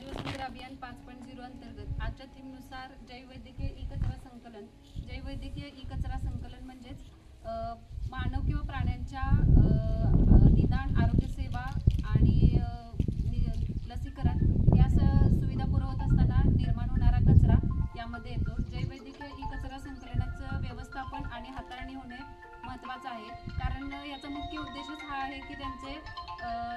माझे वसुंधरा अभियान 5.0 अंतर्गत आजच्या थीमनुसार जैववैद्यकीय ई कचरा संकलन. जैववैद्यकीय ई कचरा संकलन म्हणजेच मानव किंवा प्राण्यांच्या निदान आरोग्य सेवा आणि लसीकरण या सुविधा पुरवत असताना निर्माण होणारा कचरा यामध्ये येतो. जैववैद्यकीय ई कचरा संकलनाचं व्यवस्थापन आणि हाताळणी होणे महत्त्वाचं आहे, कारण याचा मुख्य उद्देशच हा आहे की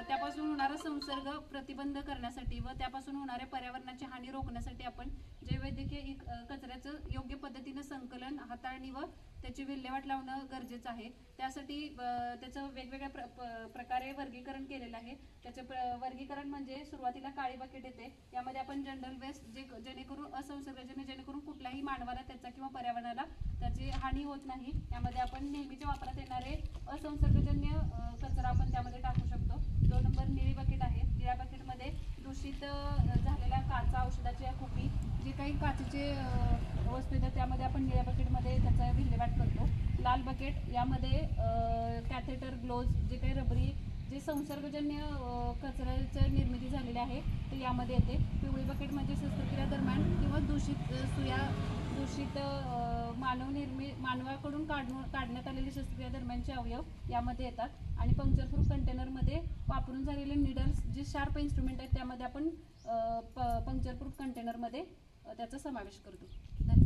त्यापासून होणारा संसर्ग प्रतिबंध करण्यासाठी व त्यापासून होणाऱ्या पर्यावरणाची हानी रोखण्यासाठी आपण जैववैद्यकीय कचऱ्याचं योग्य पद्धतीने संकलन, हाताळणी व त्याची विल्हेवाट लावणं गरजेचं आहे. त्यासाठी त्याचं वेगवेगळ्या प्रकारे वर्गीकरण केलेलं आहे. त्याचे वर्गीकरण म्हणजे सुरुवातीला काळी बकेट येते. यामध्ये आपण जनरल वेस्ट जेणेकरून असंसर्गजन्य, जेणेकरून कुठल्याही मानवाला त्याचा किंवा पर्यावरणाला त्याची हानी होत नाही. यामध्ये आपण नेहमीच्या वापरात येणारे असंसर्गजन्य कचरा आपण त्यामध्ये टाकू शकतो. 2 नंबर निळी बकेट आहे. निळ्या बकेटमध्ये दूषित झालेल्या काचा, औषधाच्या खोकी, जे काही काचेचे वस्तू येतात त्यामध्ये आपण निळ्या बकेटमध्ये त्याचा विल्हेवाट करतो. लाल बकेट यामध्ये कॅथेटर, ग्लोव्ज, जे काही रबरी, जे संसर्गजन्य कचऱ्याची निर्मिती झालेली आहे ते यामध्ये येते. पिवळी बकेट म्हणजे शस्त्रक्रिया दरम्यान किंवा दूषित सुया, दूषित मानवाकडून काढण्यात आलेले शस्त्रक्रिया दरम्यानचे अवयव यामध्ये येतात. आणि पंक्चर प्रूफ कंटेनरमध्ये वापरून झालेले निडल्स, जे शार्प इन्स्ट्रुमेंट आहेत त्यामध्ये आपण पंक्चर प्रूफ कंटेनरमध्ये त्याचा समावेश करतो. धन्यवाद.